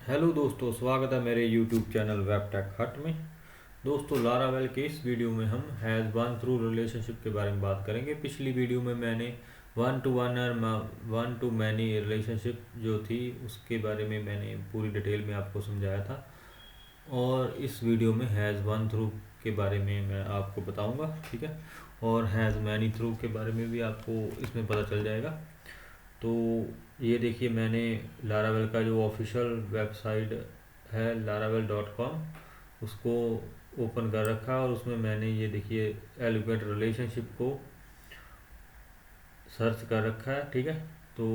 Hello दोस्तों, स्वागत है मेरे यूट्यूब चैनल वेबटेक हट में। दोस्तों, लारावेल के इस वीडियो में हम हैज़ वन थ्रू रिलेशनशिप के बारे में बात करेंगे। पिछली वीडियो में मैंने वन टू वन और वन टू मैनी रिलेशनशिप जो थी उसके बारे में मैंने पूरी डिटेल में आपको समझाया था, और इस वीडियो में हैज़ वन थ्रू के बारे में मैं आपको बताऊंगा, ठीक है। और हैज़ मैनी थ्रू के बारे में भी आपको इसमें पता चल जाएगा। तो ये देखिए, मैंने लारावेल का जो ऑफिशियल वेबसाइट है laravel.com उसको ओपन कर रखा है, और उसमें मैंने ये देखिए एलिगेंट रिलेशनशिप को सर्च कर रखा है, ठीक है। तो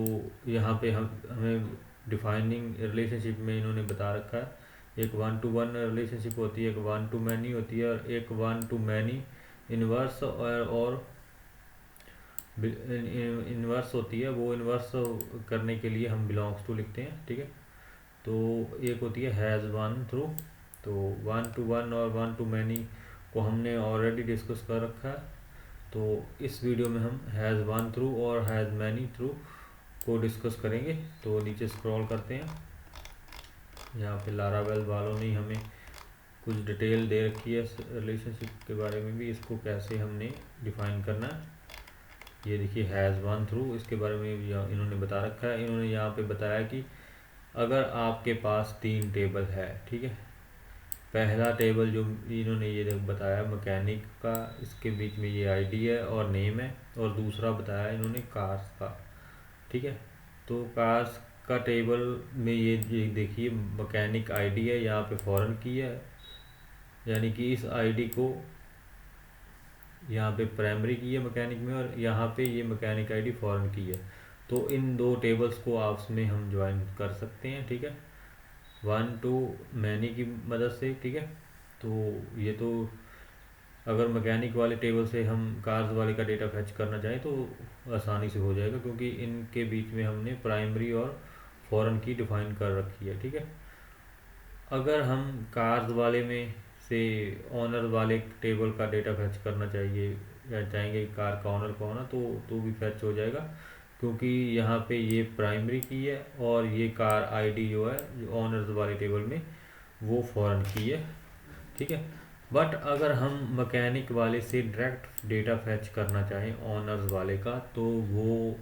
यहाँ पे हमें डिफाइनिंग रिलेशनशिप में इन्होंने बता रखा है, एक वन टू वन रिलेशनशिप होती है, एक वन टू मैनी होती है, और एक वन टू मैनी इनवर्स और इन्वर्स होती है। वो इन्वर्स करने के लिए हम बिलोंग्स टू लिखते हैं, ठीक है। तो एक होती है हैज़ वन थ्रू। तो वन टू वन और वन टू मैनी को हमने ऑलरेडी डिस्कस कर रखा है। तो इस वीडियो में हम हैज़ वन थ्रू और हैज़ मैनी थ्रू को डिस्कस करेंगे। तो नीचे स्क्रॉल करते हैं, यहाँ पे लारावेल वालों ने हमें कुछ डिटेल दे रखी है रिलेशनशिप के बारे में भी, इसको कैसे हमने डिफाइन करना है। ये देखिए हैज़ वन थ्रू, इसके बारे में भी इन्होंने बता रखा है। इन्होंने यहाँ पे बताया कि अगर आपके पास 3 टेबल है, ठीक है। पहला टेबल जो इन्होंने ये बताया मैकेनिक का, इसके बीच में ये आईडी है और नेम है, और दूसरा बताया इन्होंने कार्स का, ठीक है। तो कार्स का टेबल में ये देखिए मैकेनिक आईडी है, यहाँ पे फॉरेन की है, यानी कि इस आईडी को यहाँ पे प्राइमरी की है मैकेनिक में, और यहाँ पे ये मैकेनिक आईडी फॉरेन की है। तो इन दो टेबल्स को आपस में हम ज्वाइन कर सकते हैं, ठीक है, वन टू मैनी की मदद से, ठीक है। तो ये तो अगर मैकेनिक वाले टेबल से हम कार्स वाले का डेटा फैच करना चाहें तो आसानी से हो जाएगा, क्योंकि इनके बीच में हमने प्राइमरी और फॉरेन की डिफाइन कर रखी है, ठीक है। अगर हम कार्स वाले में से ऑनर वाले टेबल का डेटा फैच करना चाहिए या चाहेंगे कार का ऑनर कौन है, तो भी फैच हो जाएगा, क्योंकि यहाँ पे ये प्राइमरी की है और ये कार आईडी जो है जो ऑनर्स वाले टेबल में वो फॉरेन की है, ठीक है। बट अगर हम मैकेनिक वाले से डायरेक्ट डेटा फैच करना चाहें ऑनर्स वाले का, तो वो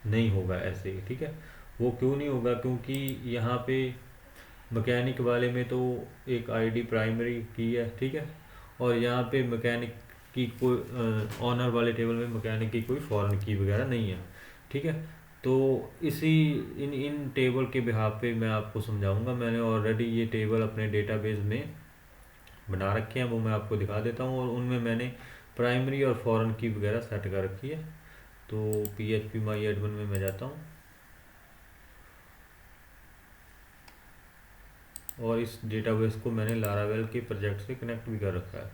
नहीं होगा ऐसे, ठीक है। वो क्यों नहीं होगा, क्योंकि यहाँ पे मैकेनिक वाले में तो एक आईडी प्राइमरी की है, ठीक है, और यहाँ पे मैकेनिक की कोई ऑनर वाले टेबल में मैकेनिक की कोई फॉरेन की वगैरह नहीं है, ठीक है। तो इसी इन इन टेबल के बिहाफ पे मैं आपको समझाऊंगा। मैंने ऑलरेडी ये टेबल अपने डेटाबेस में बना रखे हैं, वो मैं आपको दिखा देता हूँ, और उनमें मैंने प्राइमरी और फॉरेन की वगैरह सेट कर रखी है। तो PHP माई एडमिन में मैं जाता हूँ, और इस डेटाबेस को मैंने लारावेल के प्रोजेक्ट से कनेक्ट भी कर रखा है।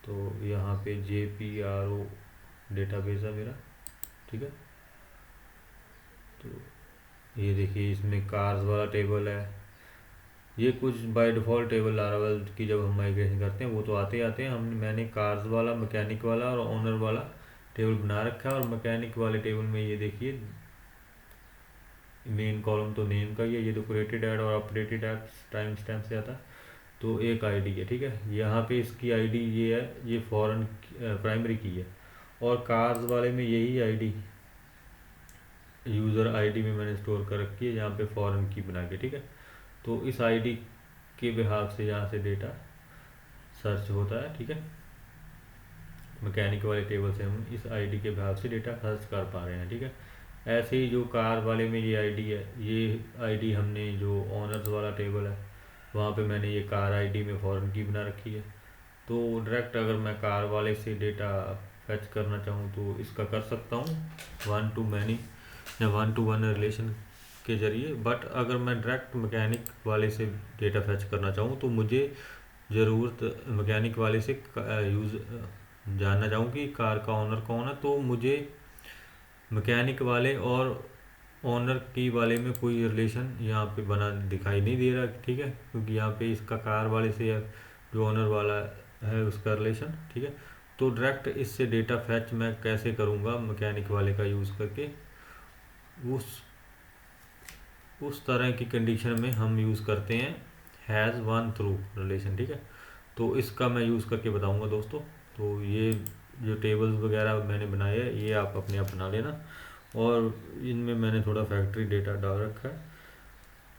तो यहाँ पे JPRO डेटाबेस है मेरा, ठीक है। तो ये देखिए इसमें कार्स वाला टेबल है। ये कुछ बाय डिफ़ॉल्ट टेबल लारावेल की जब हम माइग्रेशन करते हैं वो तो आते ही आते हैं। मैंने कार्स वाला, मैकेनिक वाला और ऑनर वाला टेबल बना रखा है, और मैकेनिक वाले टेबल में ये देखिए मेन कॉलम तो नेम का ही है, ये तो क्रिएटेड ऐड और अपडेटेड ऐड टाइम स्टैम्प से आता है। तो एक आईडी है, ठीक है। यहाँ पे इसकी आईडी ये है, ये फॉरेन प्राइमरी की है, और कार्स वाले में यही आईडी यूज़र आईडी में मैंने स्टोर कर रखी है, यहाँ पे फॉरेन की बना के, ठीक है। तो इस आईडी के बिहाफ से यहाँ से डेटा सर्च होता है, ठीक है। मैकेनिक वाले टेबल से हम इस आईडी के बिहाफ से डेटा सर्च कर पा रहे हैं, ठीक है। ऐसे ही जो कार वाले में ये आईडी है, ये आईडी हमने जो ऑनर्स वाला टेबल है वहाँ पे मैंने ये कार आईडी में फॉरेन की बना रखी है। तो डायरेक्ट अगर मैं कार वाले से डेटा फैच करना चाहूँ तो इसका कर सकता हूँ वन टू मैनी या वन टू वन रिलेशन के ज़रिए। बट अगर मैं डायरेक्ट मैकेनिक वाले से डेटा फैच करना चाहूँ तो मुझे ज़रूरत मैकेनिक वाले से यूज़ जानना चाहूँ कि कार का ऑनर कौन है, तो मुझे मैकेनिक वाले और ऑनर की वाले में कोई रिलेशन यहाँ पे बना दिखाई नहीं दे रहा, ठीक है, क्योंकि यहाँ पे इसका कार वाले से है जो ऑनर वाला है उसका रिलेशन, ठीक है। तो डायरेक्ट इससे डेटा फैच मैं कैसे करूँगा मैकेनिक वाले का यूज़ करके, उस उस तरह की कंडीशन में हम यूज़ करते हैं हैज़ वन थ्रू रिलेशन, ठीक है। तो इसका मैं यूज़ करके बताऊंगा दोस्तों। तो ये जो टेबल्स वगैरह मैंने बनाए हैं ये आप अपने आप बना लेना, और इनमें मैंने थोड़ा फैक्ट्री डेटा डाल रखा है,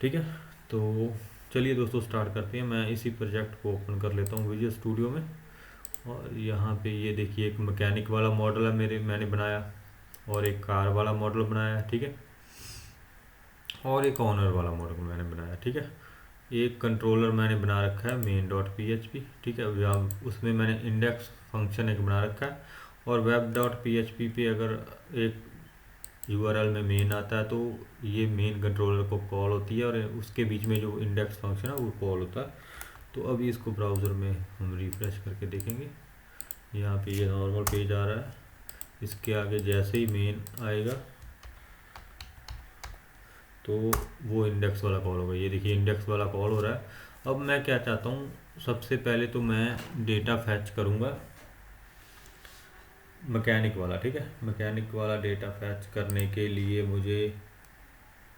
ठीक है। तो चलिए दोस्तों स्टार्ट करते हैं। मैं इसी प्रोजेक्ट को ओपन कर लेता हूँ विजुअल स्टूडियो में, और यहाँ पे ये देखिए एक मैकेनिक वाला मॉडल है मैंने बनाया, और एक कार वाला मॉडल बनाया है, ठीक है, और एक ऑनर वाला मॉडल मैंने बनाया, ठीक है। एक कंट्रोलर मैंने बना रखा है main dot P H P, ठीक है। उसमें मैंने इंडेक्स फंक्शन एक बना रखा है, और web dot P H P पे अगर एक यूआरएल में मेन आता है तो ये मेन कंट्रोलर को कॉल होती है, और उसके बीच में जो इंडेक्स फंक्शन है वो कॉल होता है। तो अभी इसको ब्राउज़र में हम रिफ्रेश करके देखेंगे। यहाँ पे ये नॉर्मल पेज आ रहा है, इसके आगे जैसे ही मेन आएगा तो वो इंडेक्स वाला कॉल होगा। ये देखिए इंडेक्स वाला कॉल हो रहा है। अब मैं क्या चाहता हूँ, सबसे पहले तो मैं डेटा फैच करूँगा मैकेनिक वाला, ठीक है। मैकेनिक वाला डेटा फैच करने के लिए मुझे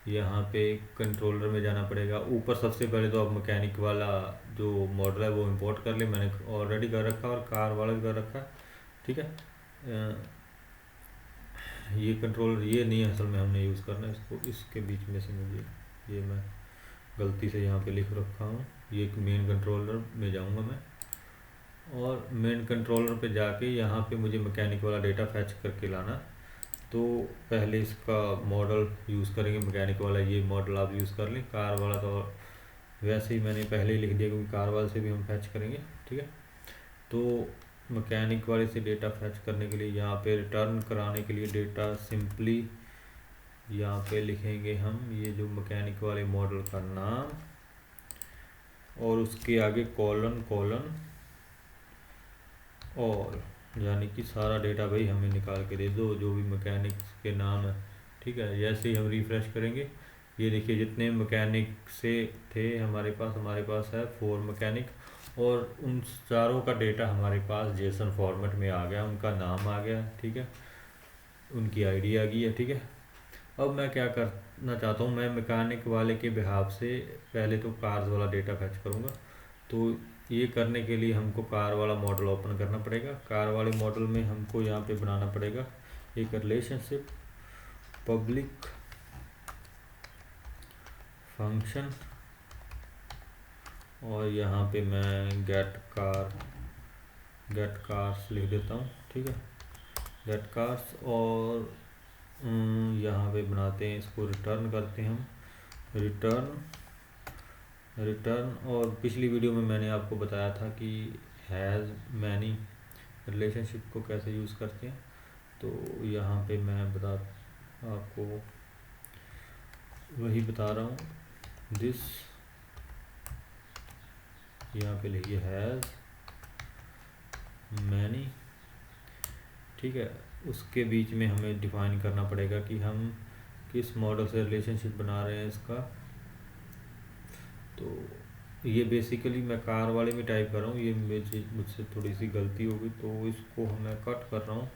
यहाँ पे कंट्रोलर में जाना पड़ेगा। ऊपर सबसे पहले तो अब मैकेनिक वाला जो मॉडल है वो इंपोर्ट कर ले, मैंने ऑलरेडी कर रखा है, और कार वाला भी कर रखा है, ठीक है। ये कंट्रोलर ये नहीं असल में हमने यूज़ करना है इसको, इसके बीच में से मुझे ये मैं गलती से यहाँ पे लिख रखा हूँ। ये मेन कंट्रोलर में जाऊँगा मैं, और मेन कंट्रोलर पे जाके यहाँ पे मुझे मैकेनिक वाला डेटा फैच करके लाना। तो पहले इसका मॉडल यूज़ करेंगे मैकेनिक वाला, ये मॉडल आप यूज़ कर लें। कार वाला तो वैसे ही मैंने पहले ही लिख दिया क्योंकि कार वाले से भी हम फैच करेंगे, ठीक है। तो मैकेनिक वाले से डेटा फैच करने के लिए यहाँ पे रिटर्न कराने के लिए डेटा सिंपली यहाँ पे लिखेंगे हम ये जो मैकेनिक वाले मॉडल का नाम, और उसके आगे कॉलन कॉलन, और यानी कि सारा डेटा भाई हमें निकाल के दे दो जो भी मैकेनिक्स के नाम है, ठीक है। जैसे ही हम रिफ़्रेश करेंगे ये देखिए जितने मैकेनिक से थे हमारे पास है 4 मैकेनिक, और उन चारों का डेटा हमारे पास जेसन फॉर्मेट में आ गया, उनका नाम आ गया, ठीक है, उनकी आईडी आ गई है, ठीक है। अब मैं क्या करना चाहता हूँ, मैं मैकेनिक वाले के बिहाफ से पहले तो कार्स वाला डेटा फैच करूँगा। तो ये करने के लिए हमको कार वाला मॉडल ओपन करना पड़ेगा। कार वाले मॉडल में हमको यहाँ पे बनाना पड़ेगा एक रिलेशनशिप पब्लिक फंक्शन, और यहाँ पे मैं गेट कार्स लिख देता हूँ, ठीक है, गेट कार्स। और यहाँ पे बनाते हैं इसको रिटर्न करते हैं हम रिटर्न। और पिछली वीडियो में मैंने आपको बताया था कि हैज़ मैनी रिलेशनशिप को कैसे यूज़ करते हैं। तो यहाँ पे मैं आपको वही बता रहा हूँ। दिस यहाँ पे लिखिए हैज़ मैनी, ठीक है। उसके बीच में हमें डिफाइन करना पड़ेगा कि हम किस मॉडल से रिलेशनशिप बना रहे हैं इसका। तो ये बेसिकली मैं कार वाले में टाइप कर रहा हूँ, ये मुझसे थोड़ी सी गलती होगी तो इसको मैं कट कर रहा हूँ,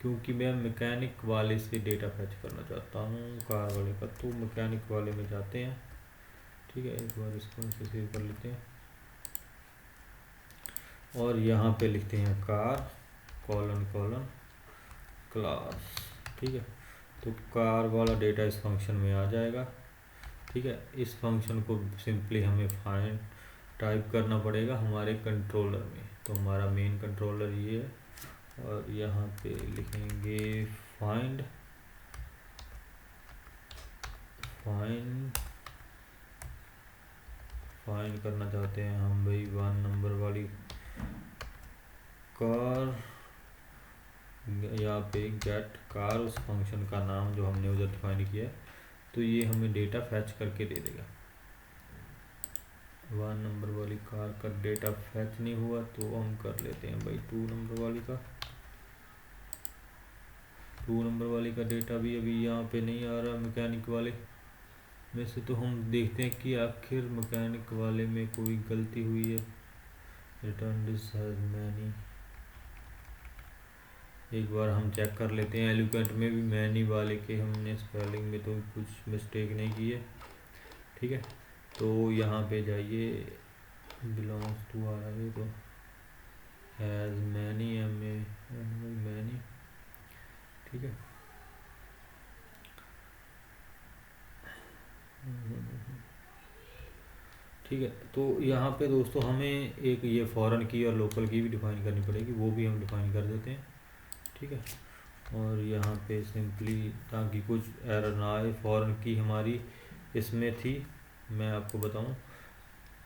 क्योंकि मैं मैकेनिक वाले से डेटा फैच करना चाहता हूँ कार वाले का। तो मैकेनिक वाले में जाते हैं, ठीक है। एक बार इसको सेव कर लेते हैं, और यहाँ पे लिखते हैं कार कॉलन कॉलन क्लास, ठीक है। तो कार वाला डेटा इस फंक्शन में आ जाएगा, ठीक है। इस फंक्शन को सिंपली हमें फाइंड टाइप करना पड़ेगा हमारे कंट्रोलर में। तो हमारा मेन कंट्रोलर ये है, और यहाँ पे लिखेंगे फाइंड करना चाहते हैं हम भाई 1 नंबर वाली कार, यहाँ पे गेट कार उस फंक्शन का नाम जो हमने उधर डिफाइन किया है। तो ये हमें डेटा फैच करके दे देगा। 1 नंबर वाली कार का डेटा फैच नहीं हुआ तो हम कर लेते हैं भाई 2 नंबर वाली का। 2 नंबर वाली का डेटा भी अभी यहाँ पे नहीं आ रहा मैकेनिक वाले में से। तो हम देखते हैं कि आखिर मैकेनिक वाले में कोई गलती हुई है। रिटर्न दिस हैज मैनी, एक बार हम चेक कर लेते हैं। एलिकेंट में भी मैनी वाले के हमने स्पेलिंग में तो कुछ मिस्टेक नहीं की है। ठीक है। तो यहाँ पे जाइए, बिलोंग्स टू आ रहा है तो हैज़ मैनी मैनी, ठीक है। ठीक है, तो यहाँ पे दोस्तों हमें एक ये फॉरेन की और लोकल की भी डिफ़ाइन करनी पड़ेगी, वो भी हम डिफ़ाइन कर देते हैं, ठीक है। और यहाँ पे सिंपली, ताकि कुछ एरर ना आए, फॉरेन की हमारी इसमें थी, मैं आपको बताऊं,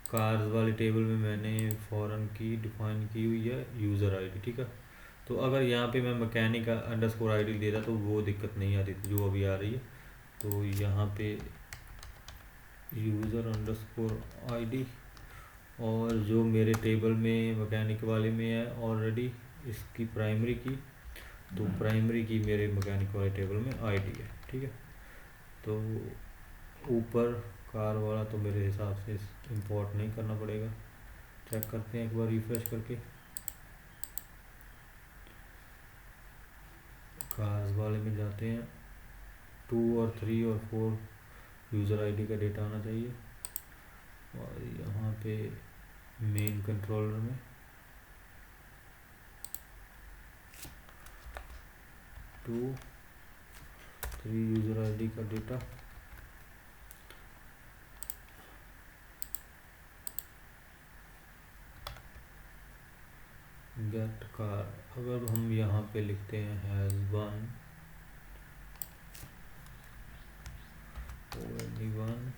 कार्स वाले टेबल में मैंने फॉरेन की डिफ़ाइन की हुई है यूज़र आईडी, ठीक है। तो अगर यहाँ पे मैं मैकेनिक अंडरस्कोर आईडी देता तो वो दिक्कत नहीं आती थी जो अभी आ रही है। तो यहाँ पे यूज़र अंडरस्कोर आईडी, और जो मेरे टेबल में मैकेनिक वाले में है ऑलरेडी इसकी प्राइमरी की, तो प्राइमरी की मेरे मैकेनिक वाले टेबल में आईडी है, ठीक है। तो ऊपर कार वाला तो मेरे हिसाब से इंपोर्ट नहीं करना पड़ेगा, चेक करते हैं एक बार रिफ्रेश करके। कार्स वाले में जाते हैं, 2 और 3 और 4 यूज़र आईडी का डेटा आना चाहिए। और यहाँ पे मेन कंट्रोलर में 2 3 यूज़र आईडी का डेटा, गेट कार। अगर हम यहाँ पे लिखते हैं हैज़ वन ओनली वन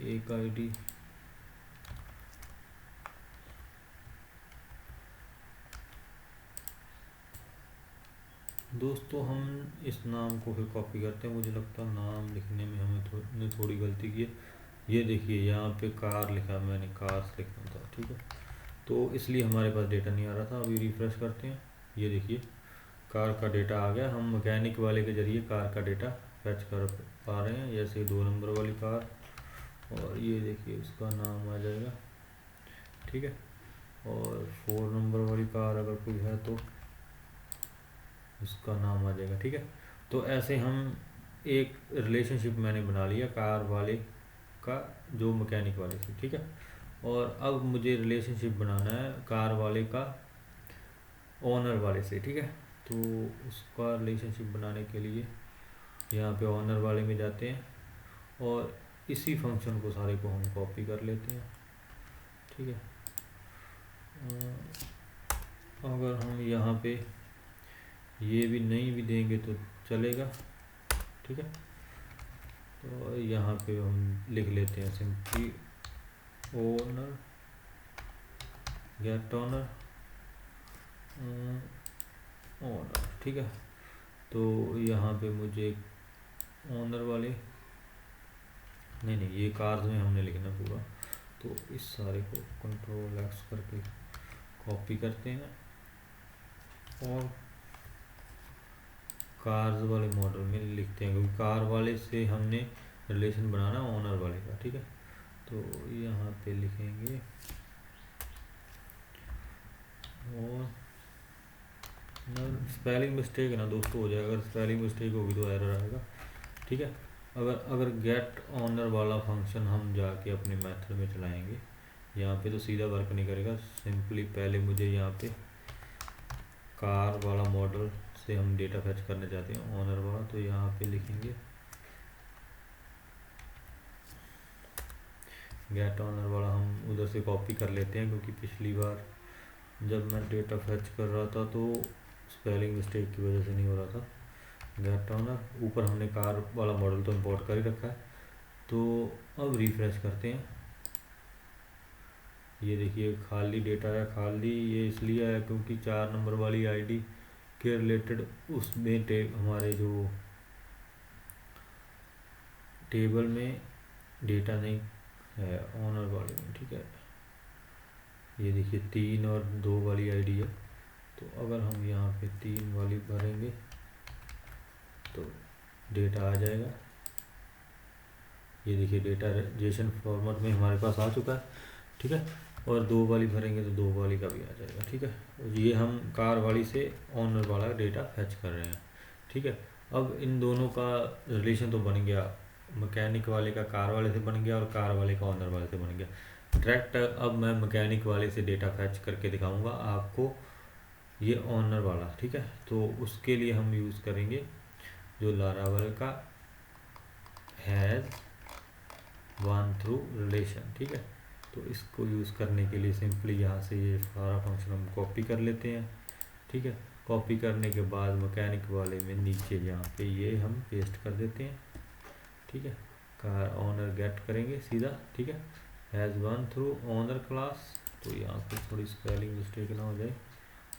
एक आईडी, दोस्तों हम इस नाम को फिर कॉपी करते हैं, मुझे लगता है नाम लिखने में हमें थोड़ी गलती की है। ये देखिए यहाँ पे कार लिखा, मैंने कार्स लिखना था, ठीक है। तो इसलिए हमारे पास डेटा नहीं आ रहा था। अभी रिफ्रेश करते हैं, ये देखिए कार का डेटा आ गया। हम मैकेनिक वाले के ज़रिए कार का डेटा फैच कर पा रहे हैं, जैसे 2 नंबर वाली कार, और ये देखिए उसका नाम आ जाएगा, ठीक है। और 4 नंबर वाली कार अगर कोई है तो उसका नाम आ जाएगा, ठीक है। तो ऐसे हम एक रिलेशनशिप मैंने बना लिया कार वाले का जो मैकेनिक वाले से, ठीक है। और अब मुझे रिलेशनशिप बनाना है कार वाले का ओनर वाले से, ठीक है। तो उसका रिलेशनशिप बनाने के लिए यहाँ पे ओनर वाले में जाते हैं, और इसी फंक्शन को सारे को हम कॉपी कर लेते हैं, ठीक है। अगर हम यहाँ पे ये भी नहीं भी देंगे तो चलेगा, ठीक है। तो यहाँ पे हम लिख लेते हैं simply owner get owner owner, ठीक है। तो यहाँ पे मुझे ओनर वाले नहीं, ये कार्स में हमने लिखना पूरा, तो इस सारे को कंट्रोल एक्स करके कॉपी करते हैं और कार्स वाले मॉडल में लिखते हैं, क्योंकि कार वाले से हमने रिलेशन बनाना ओनर वाले का, ठीक है। तो यहाँ पे लिखेंगे और स्पेलिंग मिस्टेक है ना दोस्तों, हो जाएगा। अगर स्पेलिंग मिस्टेक होगी तो एरर आएगा, ठीक है। अगर गेट ऑनर वाला फंक्शन हम जाके अपने मेथड में चलाएंगे, यहाँ पे तो सीधा वर्क नहीं करेगा। सिंपली पहले मुझे यहाँ पे कार वाला मॉडल से हम डेटा फैच करना चाहते हैं ऑनर वाला, तो यहाँ पे लिखेंगे गेट ऑनर वाला, हम उधर से कॉपी कर लेते हैं, क्योंकि पिछली बार जब मैं डेटा फैच कर रहा था तो स्पेलिंग मिस्टेक की वजह से नहीं हो रहा था। गेट ऑनर, ऊपर हमने कार वाला मॉडल तो इंपोर्ट कर ही रखा है। तो अब रिफ्रेश करते हैं, ये देखिए खाली डेटा है। खाली ये इसलिए है क्योंकि 4 नंबर वाली आईडी के रिलेटेड उसमें हमारे जो टेबल में डेटा नहीं है ऑनर वाले में, ठीक है। ये देखिए 3 और 2 वाली आईडी है, तो अगर हम यहाँ पे 3 वाली भरेंगे तो डेटा आ जाएगा। ये देखिए डेटा जेसन फॉर्मेट में हमारे पास आ चुका है, ठीक है। और 2 वाली भरेंगे तो 2 वाली का भी आ जाएगा, ठीक है। ये हम कार वाली से ऑनर वाला डेटा फैच कर रहे हैं, ठीक है। अब इन दोनों का रिलेशन तो बन गया मैकेनिक वाले का कार वाले से बन गया और कार वाले का ऑनर वाले से बन गया। डायरेक्ट अब मैं मैकेनिक वाले से डेटा फैच करके दिखाऊंगा आपको ये ऑनर वाला, ठीक है। तो उसके लिए हम यूज़ करेंगे जो लारावल का हैज़ वन थ्रू रिलेशन, ठीक है। तो इसको यूज़ करने के लिए सिंपली यहाँ से ये सारा फंक्शन हम कॉपी कर लेते हैं, ठीक है। कॉपी करने के बाद मैकेनिक वाले में नीचे यहाँ पे ये हम पेस्ट कर देते हैं, ठीक है। कार ऑनर गेट करेंगे सीधा, ठीक है। Has one through honour class, तो यहाँ पे थोड़ी स्पेलिंग मिस्टेक ना हो जाए,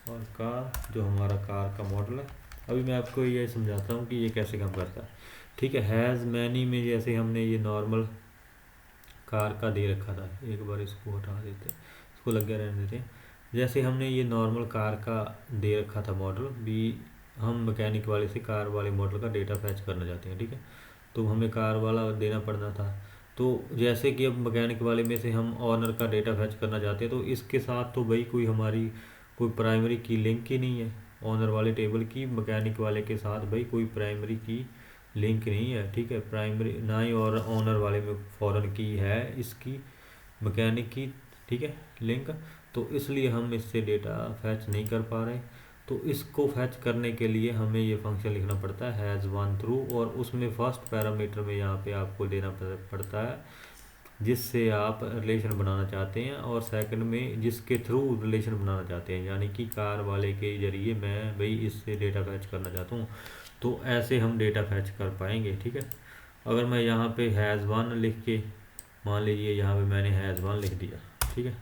और कार जो हमारा कार का मॉडल है। अभी मैं आपको ये समझाता हूँ कि ये कैसे काम करता है, ठीक है। हैज़ मैनी में जैसे हमने ये नॉर्मल कार का दे रखा था, एक बार इसको हटा देते हैं, इसको लग गया रहने देते हैं। जैसे हमने ये नॉर्मल कार का दे रखा था मॉडल भी, हम मैकेनिक वाले से कार वाले मॉडल का डेटा फैच करना चाहते हैं, ठीक है। तो हमें कार वाला देना पड़ना था। तो जैसे कि अब मैकेनिक वाले में से हम ऑनर का डेटा फैच करना चाहते हैं, तो इसके साथ तो भाई कोई हमारी कोई प्राइमरी की लिंक ही नहीं है। ऑनर वाले टेबल की मैकेनिक वाले के साथ भाई कोई प्राइमरी की लिंक नहीं है, ठीक है। प्राइमरी ना ही और ऑनर वाले में फॉरेन की है इसकी मैकेनिक की, ठीक है, लिंक। तो इसलिए हम इससे डेटा फैच नहीं कर पा रहे। तो इसको फैच करने के लिए हमें ये फंक्शन लिखना पड़ता है हैज़ वन थ्रू, और उसमें फर्स्ट पैरामीटर में यहाँ पे आपको देना पड़ता है जिससे आप रिलेशन बनाना चाहते हैं, और सेकंड में जिसके थ्रू रिलेशन बनाना चाहते हैं, यानी कि कार वाले के जरिए मैं भाई इससे डेटा फैच करना चाहता हूँ। तो ऐसे हम डेटा फैच कर पाएंगे, ठीक है। अगर मैं यहाँ पे हैज़ वन लिख के, मान लीजिए यहाँ पे मैंने हैज़ वन लिख दिया, ठीक है,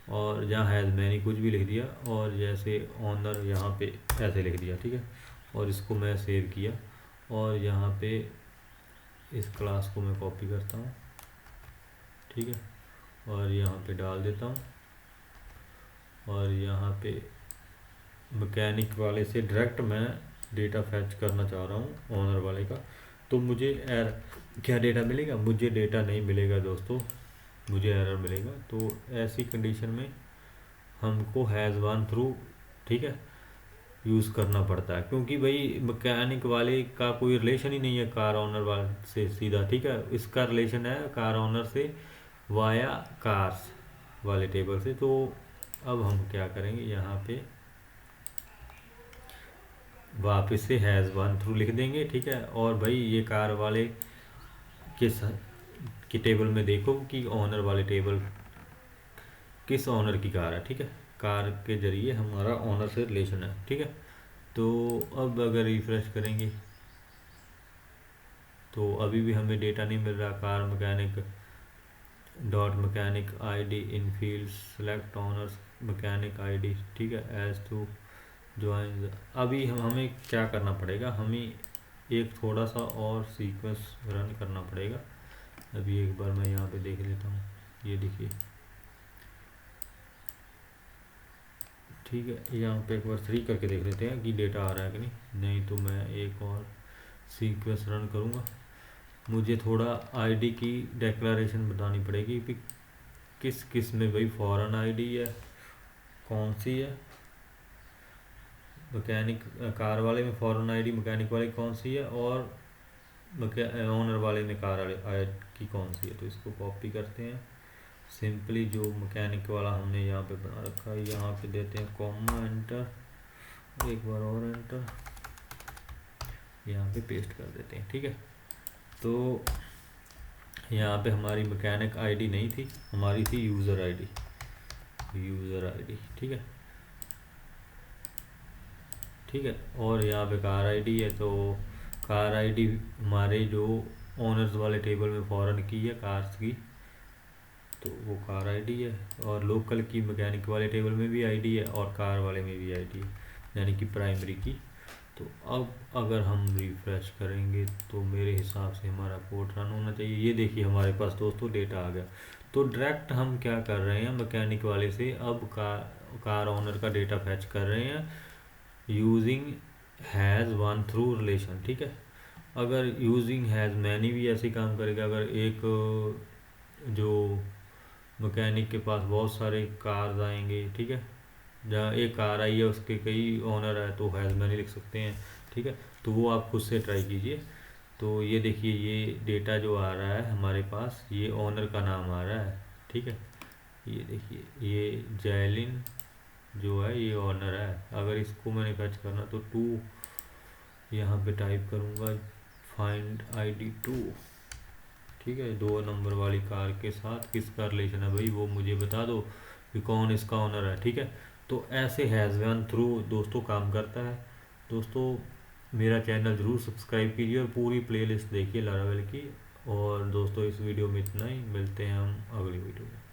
और जहाँ हैज़ मैनी कुछ भी लिख दिया, और जैसे ऑनर यहाँ पे ऐसे लिख दिया, ठीक है। और इसको मैं सेव किया, और यहाँ पे इस क्लास को मैं कॉपी करता हूँ, ठीक है, और यहाँ पे डाल देता हूँ, और यहाँ पे मैकेनिक वाले से डायरेक्ट मैं डेटा फैच करना चाह रहा हूँ ऑनर वाले का। तो मुझे क्या डेटा मिलेगा? मुझे डेटा नहीं मिलेगा दोस्तों, मुझे एरर मिलेगा। तो ऐसी कंडीशन में हमको हैज़ वन थ्रू, ठीक है, यूज़ करना पड़ता है, क्योंकि भाई मैकेनिक वाले का कोई रिलेशन ही नहीं है कार ऑनर वाले से सीधा, ठीक है। इसका रिलेशन है कार ऑनर से वाया कार्स वाले टेबल से। तो अब हम क्या करेंगे, यहाँ पे वापस से हैज़ वन थ्रू लिख देंगे, ठीक है। और भाई ये कार वाले के टेबल में देखो कि ऑनर वाले टेबल किस ऑनर की कार है, ठीक है। कार के जरिए हमारा ऑनर से रिलेशन है, ठीक है। तो अब अगर रिफ्रेश करेंगे तो अभी भी हमें डेटा नहीं मिल रहा। Car mechanic dot mechanic ID इन field select honours mechanic ID, ठीक है, एज टू ज्वाइन। अभी हमें क्या करना पड़ेगा, हमें एक थोड़ा सा और सीक्वेंस रन करना पड़ेगा। अभी एक बार मैं यहाँ पे देख लेता हूँ, ये देखिए, ठीक है। यहाँ पे एक बार 3 करके देख लेते हैं कि डेटा आ रहा है कि नहीं तो मैं एक और सीक्वेंस रन करूँगा। मुझे थोड़ा आईडी की डिक्लेरेशन बतानी पड़ेगी कि किस किस में भाई फॉरेन आईडी है, कौन सी है। मैकेनिक कार वाले में फॉरेन आईडी मैकेनिक वाले कौन सी है, और ऑनर वाले में कार वाले की कौन सी है। तो इसको कॉपी करते हैं, सिंपली जो मैकेनिक वाला हमने यहाँ पे बना रखा है यहाँ पे देते हैं कॉमा, एंटर, एक बार और एंटर, यहाँ पे पेस्ट कर देते हैं, ठीक है। तो यहाँ पे हमारी मैकेनिक आईडी नहीं थी, हमारी थी यूज़र आईडी, यूज़र आईडी, ठीक है, ठीक है। और यहाँ पे कार आईडी है, तो कार आईडी हमारे जो ओनर्स वाले टेबल में फॉरेन की है कार्स की, तो वो कार आईडी है। और लोकल की मैकेनिक वाले टेबल में भी आईडी है, और कार वाले में भी आईडी है, यानी कि प्राइमरी की। तो अब अगर हम रिफ्रेश करेंगे तो मेरे हिसाब से हमारा कोड रन होना चाहिए। ये देखिए हमारे पास दोस्तों डेटा आ गया। तो डायरेक्ट हम क्या कर रहे हैं, मैकेनिक वाले से अब कार ओनर का डेटा फैच कर रहे हैं using has one through relation, ठीक है। अगर यूजिंग हैज़ मैनी भी ऐसे काम करेगा। अगर एक जो मैकेनिक के पास बहुत सारे कार्स आएंगे, ठीक है, जहाँ एक कार आई है उसके कई ओनर है, तो हैज़ मैनी लिख सकते हैं, ठीक है। तो वो आप खुद से ट्राई कीजिए। तो ये देखिए ये डेटा जो आ रहा है हमारे पास, ये ओनर का नाम आ रहा है, ठीक है। ये देखिए ये जैलिन जो है ये ओनर है। अगर इसको मैंने फैच करना तो 2 यहाँ पे टाइप करूँगा, फाइंड आईडी 2, ठीक है। 2 नंबर वाली कार के साथ किसका रिलेशन है भाई, वो मुझे बता दो कि कौन इसका ओनर है, ठीक है। तो ऐसे हैज़ वन थ्रू दोस्तों काम करता है। दोस्तों मेरा चैनल ज़रूर सब्सक्राइब कीजिए और पूरी प्लेलिस्ट देखिए लारावेल की। और दोस्तों इस वीडियो में इतना ही, मिलते हैं हम अगली वीडियो में।